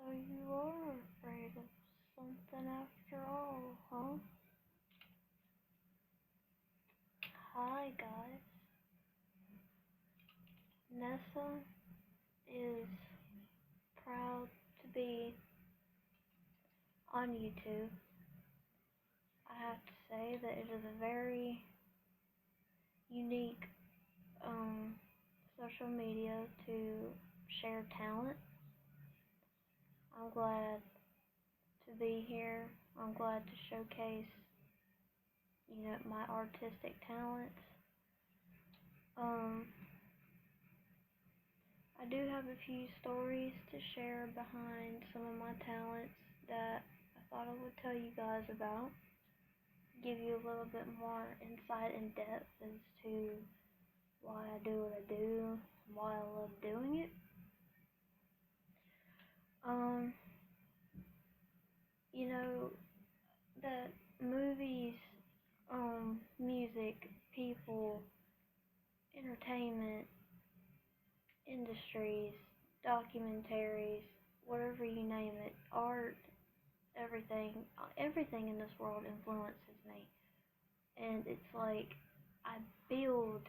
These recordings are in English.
So you are afraid of something after all, huh? Hi guys. Nessa is proud to be on YouTube. I have to say that it is a very unique social media to share talent. I'm glad to be here. I'm glad to showcase, my artistic talents. Um, I do have a few stories to share behind some of my talents that I thought I would tell you guys about. Give you a little bit more insight and depth as to why I do what I do, why I love doing it. Um, you know, that movies, music, people, entertainment, industries, documentaries, whatever you name it, art, everything in this world influences me. And it's like I build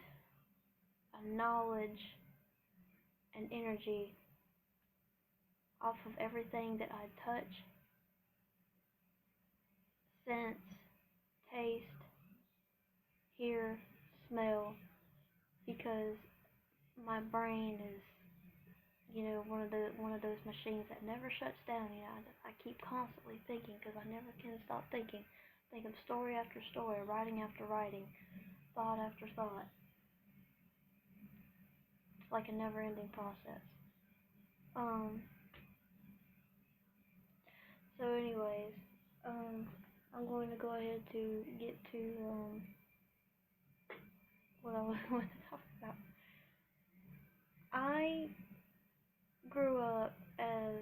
a knowledge and energy off of everything that I touch, sense, taste, hear, smell, because my brain is, one of those machines that never shuts down. I keep constantly thinking because I never can stop thinking. Think of story after story, writing after writing, thought after thought. It's like a never-ending process. Um. So, anyways, I'm going to go ahead to get to what I want to talk about. I grew up as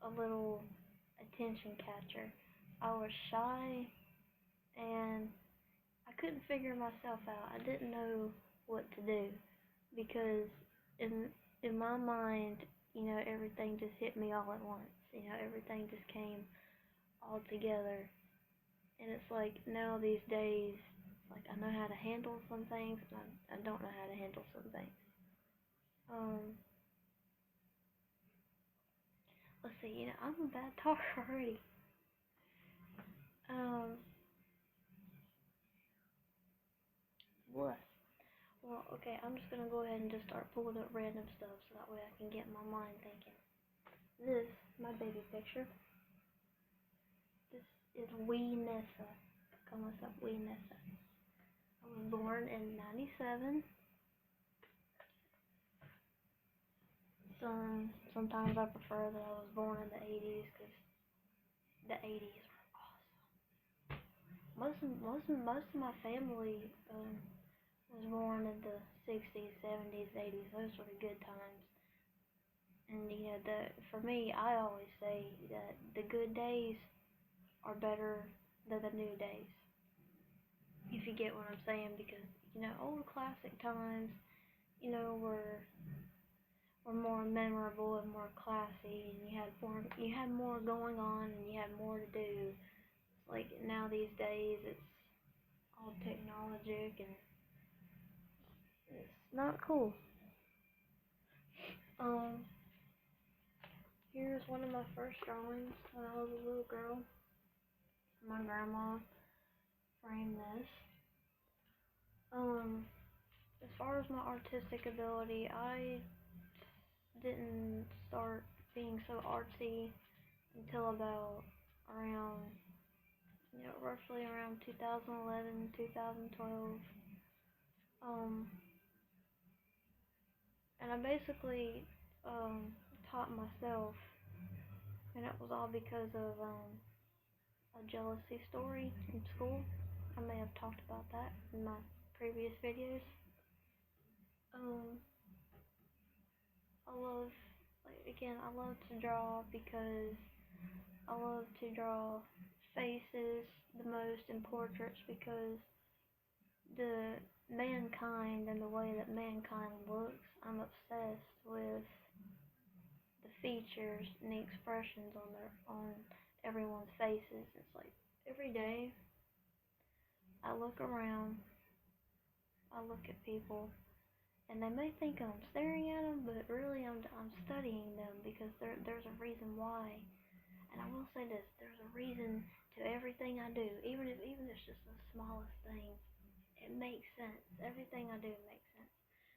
a little attention catcher. I was shy and I couldn't figure myself out. I didn't know what to do because in my mind, everything just hit me all at once. Everything just came all together. And it's like now these days, like I know how to handle some things, and I don't know how to handle some things. Um, let's see, I'm a bad talker already. Um, what? Well, okay, I'm just gonna go ahead and just start pulling up random stuff so that way I can get my mind thinking. This, my baby picture. This is wee Nessa. Call myself wee Nessa. I was born in '97. Sometimes I prefer that I was born in the '80s because the '80s were awesome. Most of my family was born in the '60s, '70s, '80s. Those were the good times. And for me, I always say that the good days are better than the new days. If you get what I'm saying, because old classic times, were more memorable and more classy, and you had more going on, and you had more to do. Like now these days, it's all technologic and it's not cool. Um, Here's one of my first drawings when I was a little girl. My grandma framed this. As far as my artistic ability, I didn't start being so artsy until about around, roughly around 2011, 2012. Um, and I basically taught myself, and it was all because of a jealousy story in school. I may have talked about that in my previous videos. Um, I love to draw because I love to draw faces the most in portraits because the mankind and the way that mankind looks, I'm obsessed with the features and the expressions on everyone's faces. It's like every day I look around, I look at people, and they may think I'm staring at them, but really I'm studying them because there's a reason why. And I will say this: there's a reason to everything I do, even if it's just the smallest thing. It makes sense. Everything I do makes sense.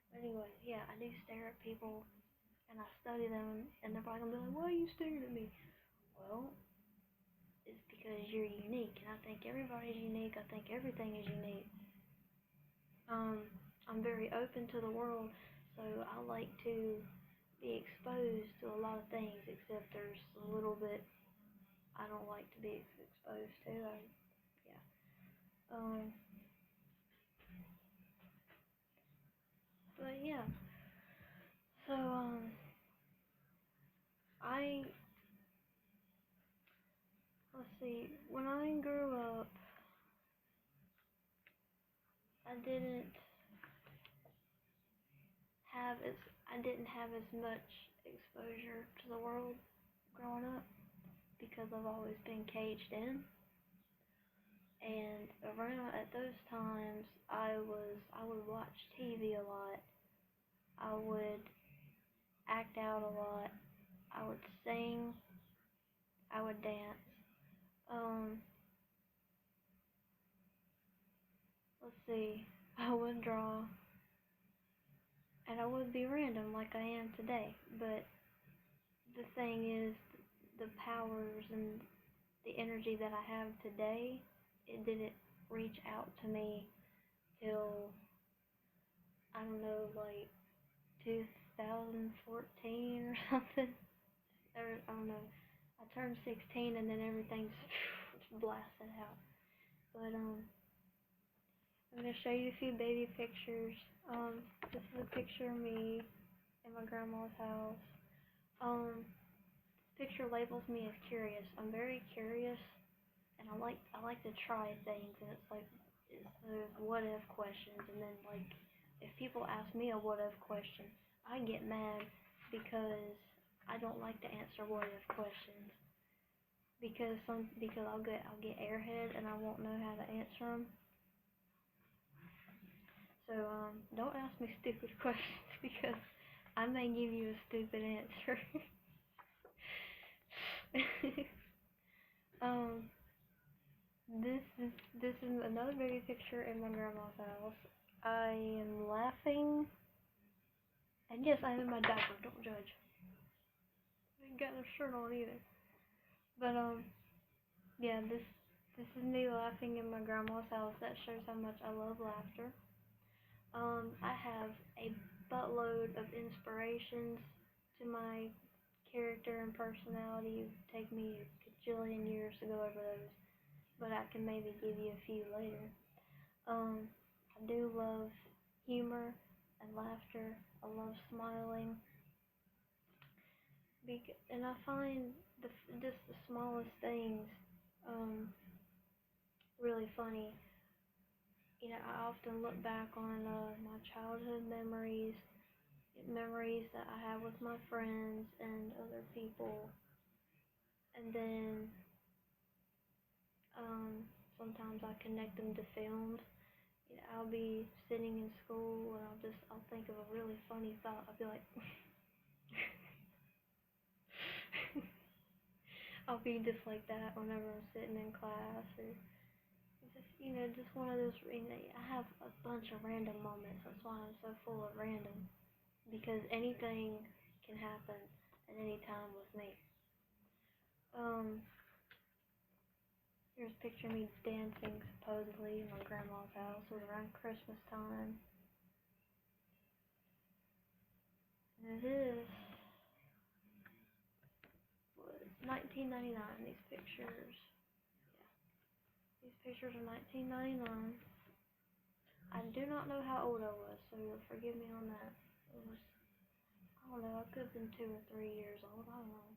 But anyway, yeah, I do stare at people and I study them, and they're probably gonna be like, "Why are you staring at me?" Well, it's because you're unique, and I think everybody's unique. I think everything is unique. Um, I'm very open to the world, so I like to be exposed to a lot of things, except there's a little bit I don't like to be exposed to. Yeah. Um, but yeah. So I let's see. When I grew up, I didn't I didn't have as much exposure to the world growing up because I've always been caged in. And around at those times, I would watch TV a lot. I would act out a lot. I would sing. I would dance. Um, let's see. I would draw, and I would be random like I am today. But the thing is, the powers and the energy that I have today, it didn't reach out to me till I don't know, like 2014 or something. Or I don't know. I turned 16 and then everything's blasted out. But I'm gonna show you a few baby pictures. This is a picture of me in my grandma's house. This picture labels me as curious. I'm very curious, and I like to try things, and it's those what if questions, and then like if people ask me a what if question, I get mad because I don't like to answer what if questions because I'll get airhead and I won't know how to answer them. So don't ask me stupid questions because I may give you a stupid answer. um, this is another baby picture in my grandma's house. I am laughing, and yes, I'm in my diaper. Don't judge. I ain't got no shirt on either. But yeah, this is me laughing in my grandma's house. That shows how much I love laughter. I have a buttload of inspirations to my character and personality. It would take me a gajillion years to go over those, but I can maybe give you a few later. I do love humor and laughter. I love smiling, and I find just the smallest things um, really funny. You know, I often look back on my childhood memories that I have with my friends and other people, and then sometimes I connect them to films. You know, I'll be sitting in school and I'll think of a really funny thought. I'll be like, I'll be just like that whenever I'm sitting in class, or just just one of those. I have a bunch of random moments. That's why I'm so full of random because anything can happen at any time with me. Um, Here's a picture of me dancing supposedly in my grandma's house. It was around Christmas time. And it is was 1999. These pictures, these pictures are 1999. I do not know how old I was, so forgive me on that. It was, I don't know, I could have been 2 or 3 years old. I don't know.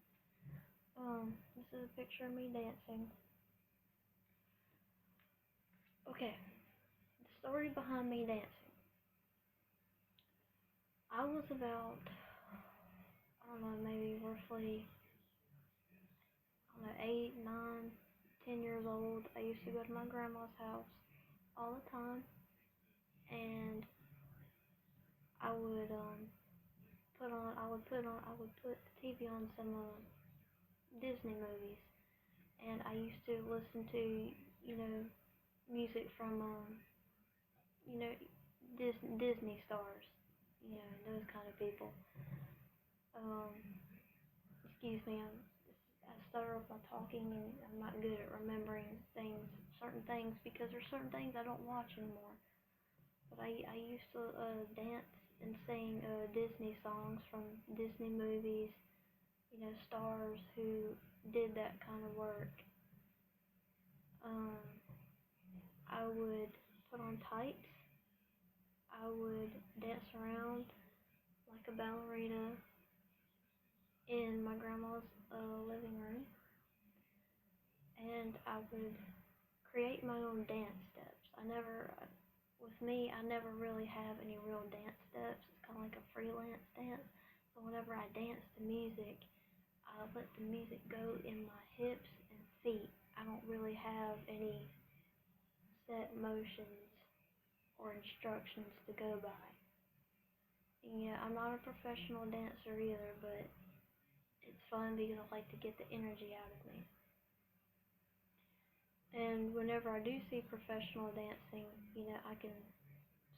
This is a picture of me dancing. Okay, the story behind me dancing. I was about, I I don't know, maybe roughly, I don't know, 8, 9, 10 years old. I used to go to my grandma's house all the time, and I would I would put the TV on some Disney movies, and I used to listen to, you know, music from, you know, Disney stars, you know, those kind of people. Um, excuse me, I stutter up my talking, and I'm not good at remembering certain things, because there's certain things I don't watch anymore. But I used to dance and sing Disney songs from Disney movies, you know, stars who did that kind of work. Um, I would put on tights. I would dance around like a ballerina in my grandma's living room, and I would create my own dance steps. With me, I never really have any real dance steps. It's kind of like a freelance dance. So whenever I dance to music, I let the music go in my hips and feet. I don't really have any set motions or instructions to go by. Yeah, I'm not a professional dancer either, but it's fun because I like to get the energy out of me. And whenever I do see professional dancing, you know, I can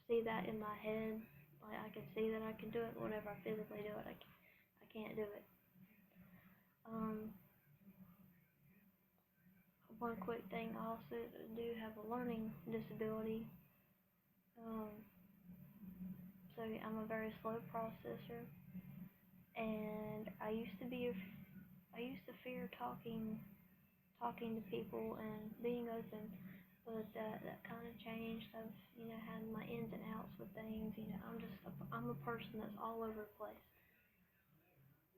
see that in my head. Like, I can see that I can do it, but whenever I physically do it, I can't do it. Um, one quick thing, I also do have a learning disability. Um, so I'm a very slow processor, and I used to fear talking to people and being open, but that kind of changed. I've, you know, had my ins and outs with things. You know, I'm a person that's all over the place.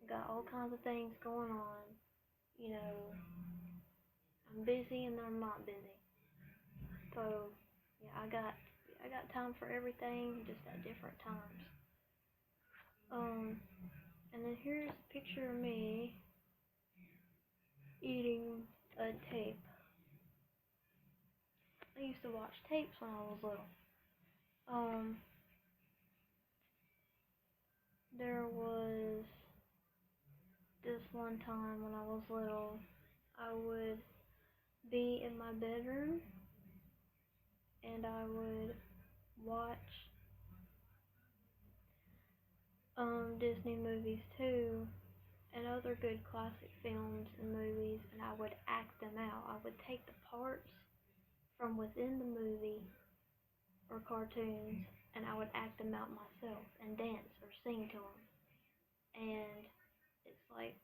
Got all kinds of things going on. You know, I'm busy and then I'm not busy. So yeah, I got time for everything, just at different times. Um, and then here's a picture of me eating a tape. I used to watch tapes when I was little. Um, there was this one time when I was little, I would be in my bedroom and I would watch Disney movies too, and other good classic films and movies, and I would act them out. I would take the parts from within the movie or cartoons, and I would act them out myself and dance or sing to them. And it's like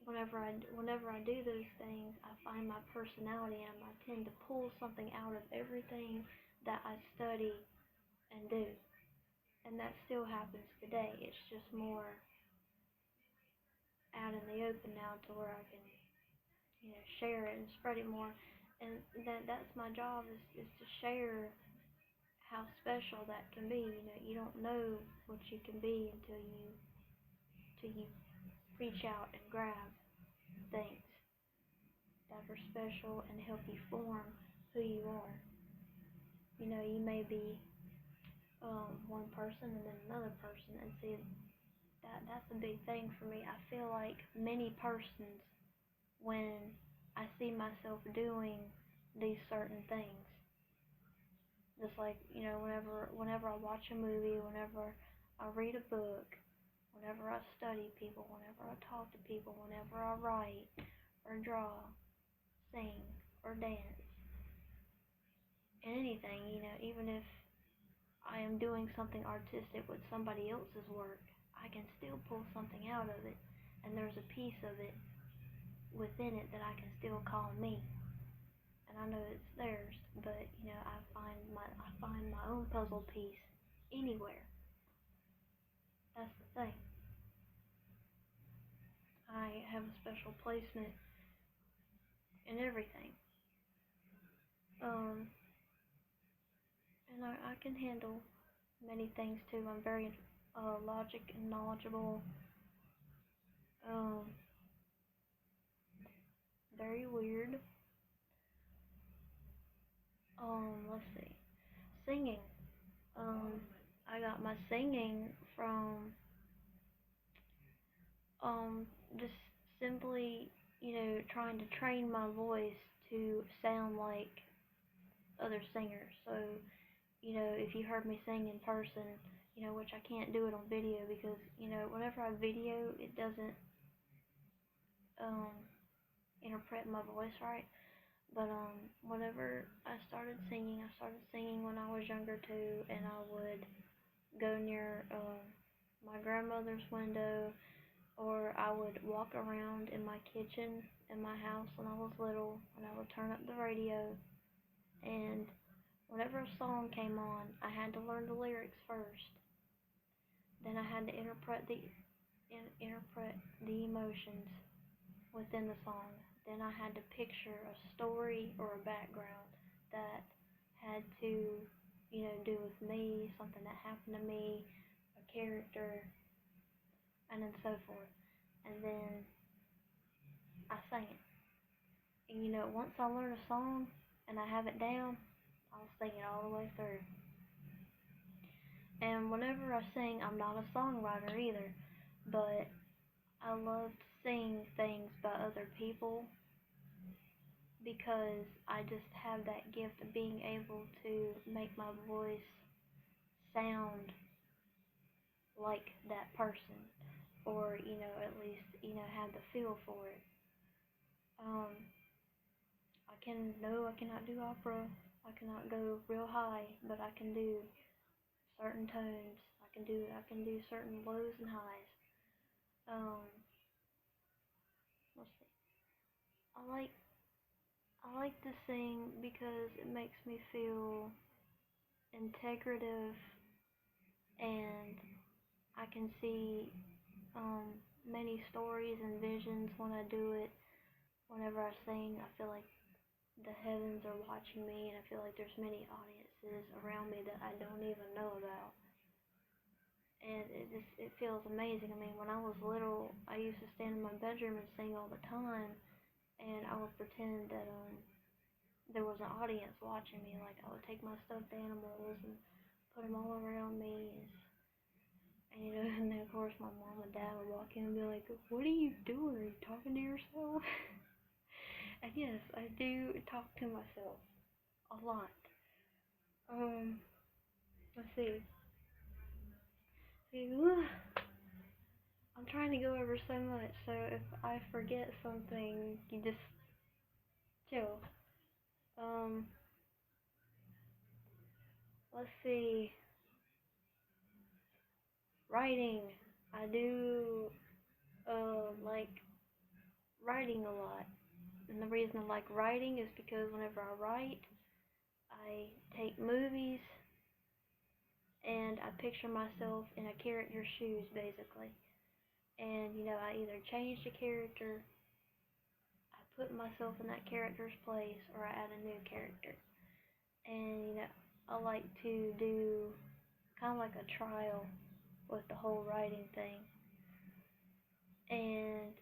whenever I do those things, I find my personality, and I tend to pull something out of everything that I study and do. And that still happens today. It's just more out in the open now, to where I can, you know, share it and spread it more. And that's my job, is to share how special that can be. You know, you don't know what you can be until you reach out and grab things that are special and help you form who you are. You know, you may be one person and then another person, and see, that's a big thing for me. I feel like many persons when I see myself doing these certain things. Just like, you know, whenever I watch a movie, whenever I read a book, whenever I study people, whenever I talk to people, whenever I write or draw, sing or dance, anything, you know, even if I am doing something artistic with somebody else's work, I can still pull something out of it, and there's a piece of it within it that I can still call me. And I know it's theirs, but you know, I find my own puzzle piece anywhere. That's the thing. I have a special placement in everything. Um, and I can handle many things too. I'm very logic and knowledgeable. Um, very weird. Let's see. Singing. Um, I got my singing from um just simply, trying to train my voice to sound like other singers. So, if you heard me sing in person, which I can't do it on video because, whenever I video, it doesn't um interpret my voice right. But whenever I started singing when I was younger too, and I would go near my grandmother's window, or I would walk around in my kitchen in my house when I was little, and I would turn up the radio, and whenever a song came on, I had to learn the lyrics first. Then I had to interpret the emotions within the song. Then I had to picture a story or a background that had to, do with me, something that happened to me, a character, and then so forth. And then I sang it. And once I learn a song and I have it down, I'll sing it all the way through. And whenever I sing, I'm not a songwriter either, but I love to sing things by other people because I just have that gift of being able to make my voice sound like that person, or at least have the feel for it. Um, I cannot do opera. I cannot go real high, but I can do certain tones. I can do certain lows and highs. Um, let's see. I like I like to sing because it makes me feel integrative, and I can see many stories and visions when I do it. Whenever I sing, I feel like the heavens are watching me, and I feel like there's many audiences around me that I don't even know about. And it feels amazing. I mean, when I was little, I used to stand in my bedroom and sing all the time, and I would pretend that there was an audience watching me. Like I would take my stuffed animals and put them all around me, and and then of course my mom and dad would walk in and be like, "What are you doing? Are you talking to yourself?" And yes, I do talk to myself a lot. Um, let's see. See, I'm trying to go over so much, so if I forget something, you just chill. Um, let's see. Writing. I do like writing a lot. And the reason I like writing is because whenever I write, I take movies and I picture myself in a character's shoes basically. And I either change the character, I put myself in that character's place, or I add a new character. And I like to do kind of like a trial with the whole writing thing. And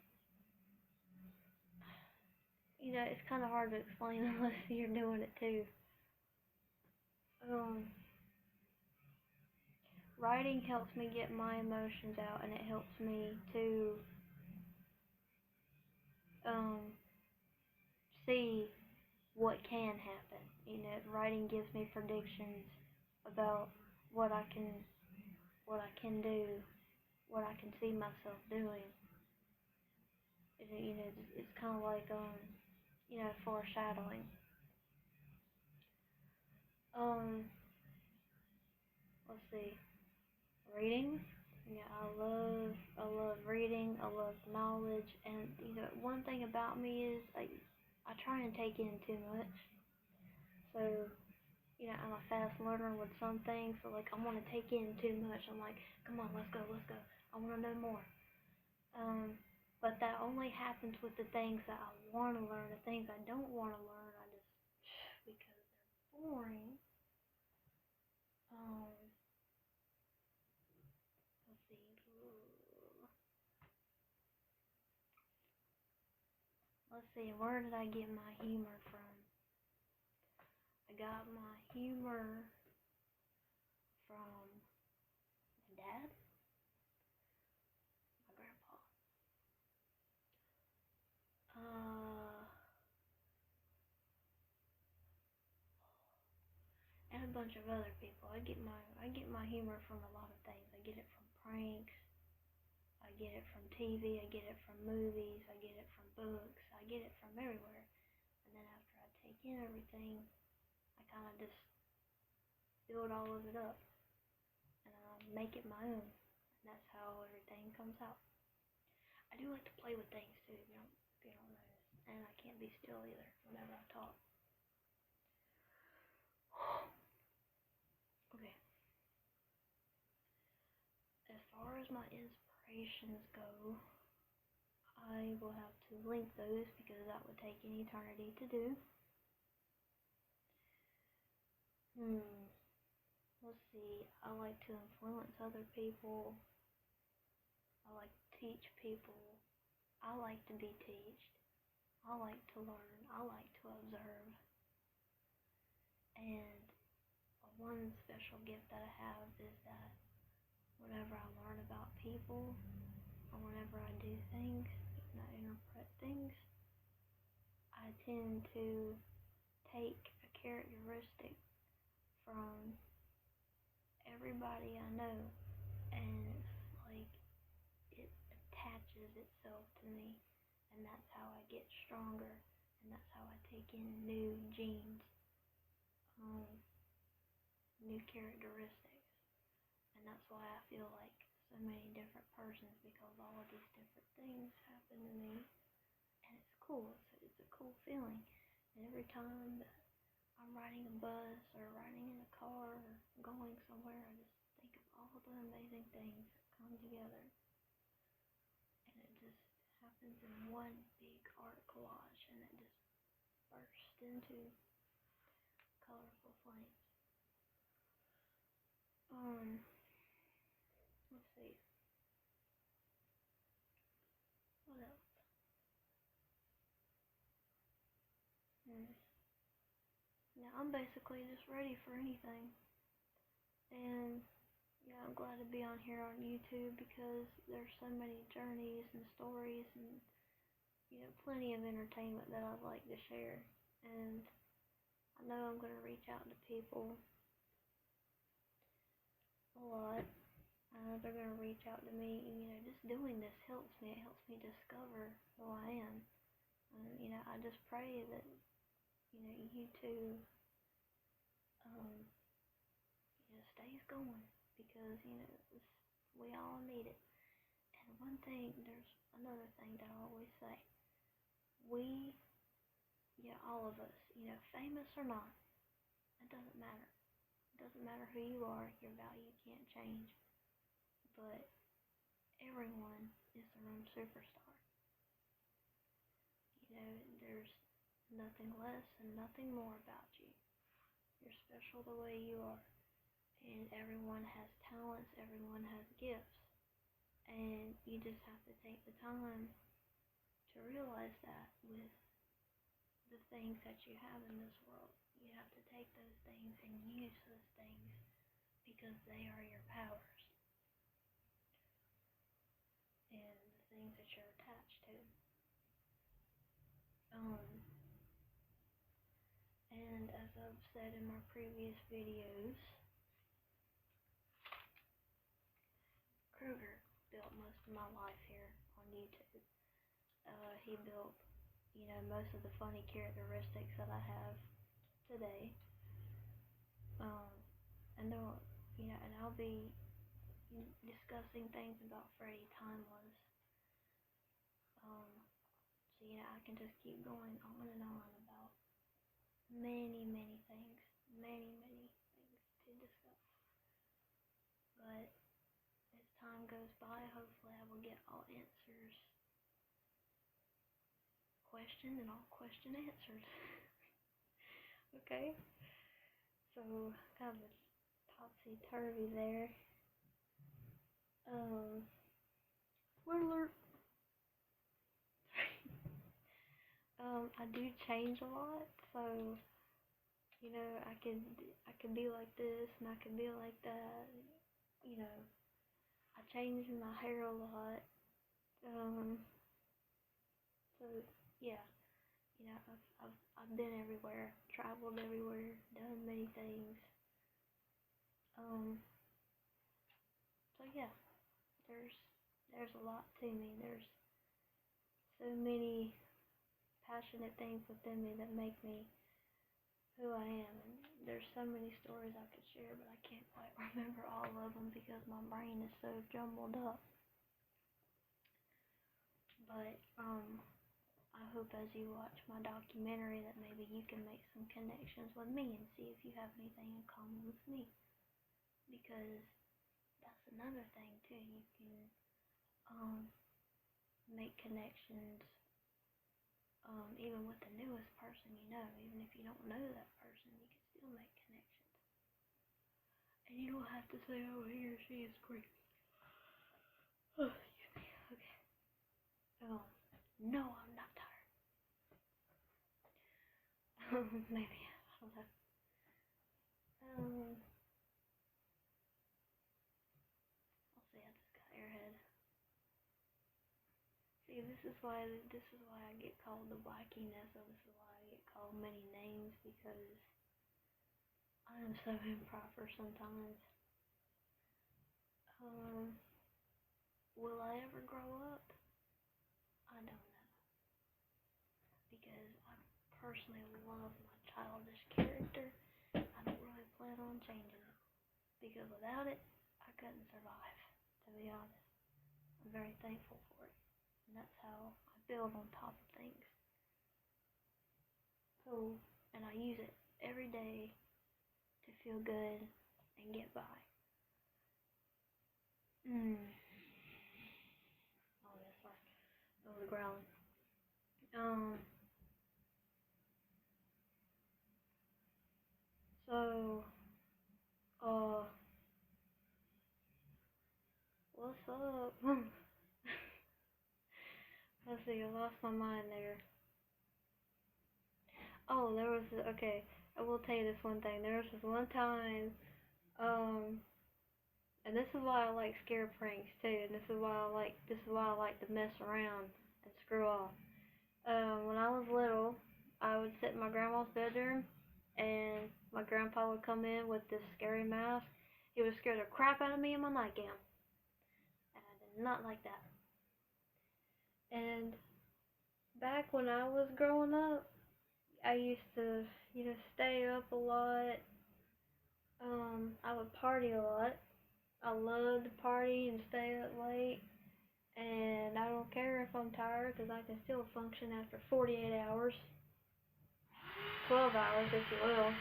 it's kind of hard to explain unless you're doing it too. Um, Writing helps me get my emotions out, and it helps me to um, see what can happen. Writing gives me predictions about what I can what I can do, what I can see myself doing. It's kind of like foreshadowing. Um, let's see, reading. Yeah, I love reading. I love knowledge, and one thing about me is I try and take in too much. So I'm a fast learner with some things, so like I want to take in too much. I'm like, come on, let's go, let's go. I want to know more. Um, but that only happens with the things that I want to learn. The things I don't want to learn, I just because they're boring. Um, let's see. let's see, where did I get my humor from? I got my humor from my dad, my grandpa, and a bunch of other people. I get my humor from a lot of things. I get it from pranks. I get it from TV. I get it from movies. I get it from books. I get it from everywhere. And then after I take in everything, I kind of just build all of it up and make it my own. And that's how everything comes out. I do like to play with things too, if you don't notice. And I can't be still either whenever I talk. Okay. As far as my inspirations go, I will have to link those because that would take an eternity to do. Let's see. I like to influence other people. I like to teach people. I like to be taught. I like to learn. I like to observe. And one special gift that I have is that whenever I learn about people or whenever I do things and I interpret things, I tend to take a characteristic from everybody I know, and it's like it attaches itself to me, and that's how I get stronger, and that's how I take in new genes, new characteristics, and that's why I feel like so many different persons, because all of these different things happen to me, and it's cool. It's a cool feeling, and every time that I'm riding a bus or riding in a car or going somewhere, I just think of all the amazing things that come together. And it just happens in one big art collage, and it just bursts into colorful flames. Let's see. What else? Now I'm basically just ready for anything. And yeah, I'm glad to be on here on YouTube because there's so many journeys and stories and plenty of entertainment that I'd like to share. And I know I'm gonna reach out to people a lot. They're gonna reach out to me. Just doing this helps me. It helps me discover who I am. I just pray that YouTube stays going because we all need it. And there's another thing that I always say. We, all of us, famous or not, it doesn't matter. It doesn't matter who you are. Your value can't change. But everyone is their own superstar. There's nothing less and nothing more about you. You're special the way you are. And everyone has talents, everyone has gifts. And you just have to take the time to realize that with the things that you have in this world. You have to take those things and use those things because they are your powers and the things that you're attached to. And as I've said in my previous videos, Kruger built most of my life here on YouTube. He built, most of the funny characteristics that I have today. And I'll be discussing things about Freddy timeless. So I can just keep going on and on about many, many things to discuss. But as time goes by, hopefully I will get all answers questioned and all question answered. Okay? So, kind of a topsy-turvy there. Spoiler alert. I do change a lot, so you know, I could be like this and I could be like that. You know, I change my hair a lot. Um, so yeah, you know, I've been everywhere, traveled everywhere, done many things. Um, so yeah, there's there's a lot to me. There's so many passionate things within me that make me who I am. And there's so many stories I could share, but I can't quite remember all of them because my brain is so jumbled up. But I hope as you watch my documentary that maybe you can make some connections with me and see if you have anything in common with me. Because that's another thing too. You can make connections even with the newest person you know. Even if you don't know that person, you can still make connections. And you don't have to say, oh, he or she is great. Oh, excuse me. Okay. No, I'm not tired. Maybe. I don't know. I'll see. I just got airhead. See, this is why I get called the wackiness, or this is why I get called many names, because I am so improper sometimes. Um, will I ever grow up? I don't know, because I personally love my childish character. I don't really plan on changing it, because without it, I couldn't survive, to be honest. I'm very thankful for it, and that's how I build on top of things. So, and I use it every day to feel good and get by. Oh, that's like, that was growling. Um, so, uh, what's up? Let's see, I lost my mind there. Oh, okay, I will tell you this one thing. There was this one time, um, and this is why I like scare pranks too, and this is why I like to mess around and screw off. When I was little, I would sit in my grandma's bedroom, and my grandpa would come in with this scary mask. He would scare the crap out of me in my nightgown, and I did not like that. And back when I was growing up, I used to, stay up a lot. I would party a lot. I love to party and stay up late, and I don't care if I'm tired because I can still function after 48 hours, 12 hours if you will.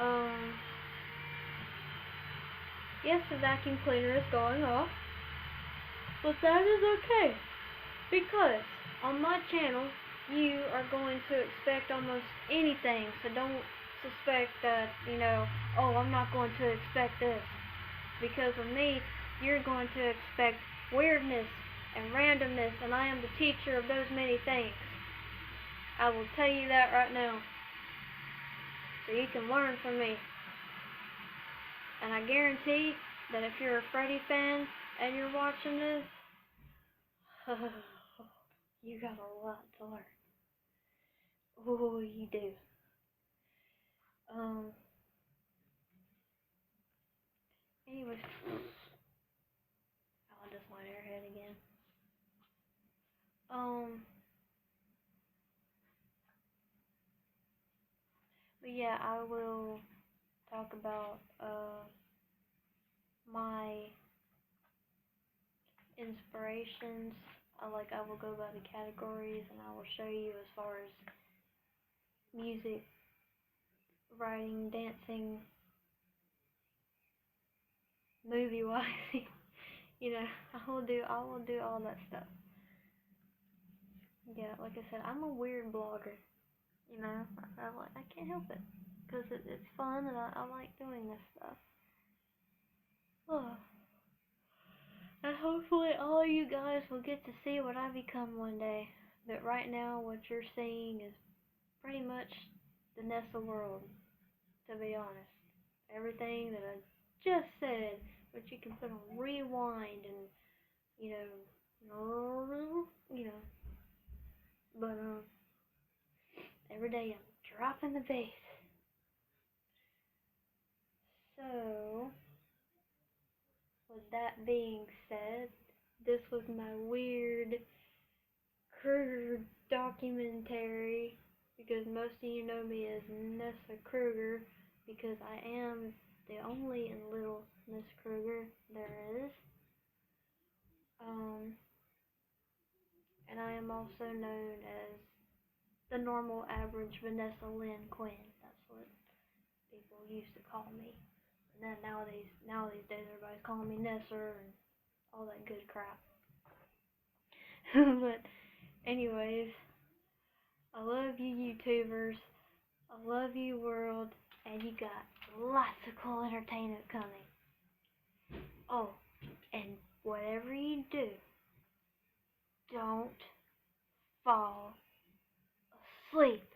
Um, yes, the vacuum cleaner is going off, but that is okay because on my channel you are going to expect almost anything, so don't suspect that, oh, I'm not going to expect this. Because with me, you're going to expect weirdness and randomness, and I am the teacher of those many things. I will tell you that right now, so you can learn from me. And I guarantee that if you're a Freddy fan and you're watching this, you got a lot to learn. Oh, you do. Anyways, I'll just my airhead again. But yeah, I will talk about my inspirations. I will go by the categories, and I will show you as far as music, writing, dancing, movie wise. I will do all that stuff. Yeah, like I said, I'm a weird blogger. I can't help it because it's fun, and I like doing this stuff. Oh. And hopefully all you guys will get to see what I become one day. But right now, what you're seeing is pretty much the Nessa world, to be honest. Everything that I just said, which you can put on rewind and, you know, but, every day I'm dropping the bass. So, with that being said, this was my weird Kruger documentary because most of you know me as Nessa Kruger because I am the only and little Miss Kruger there is. Um, and I am also known as the normal average Vanessa Lynn Quinn. That's what people used to call me. And then nowadays days everybody's calling me Nesser and all that good crap. But anyways, I love you YouTubers. I love you world. And you got lots of cool entertainment coming. Oh, and whatever you do, don't fall asleep.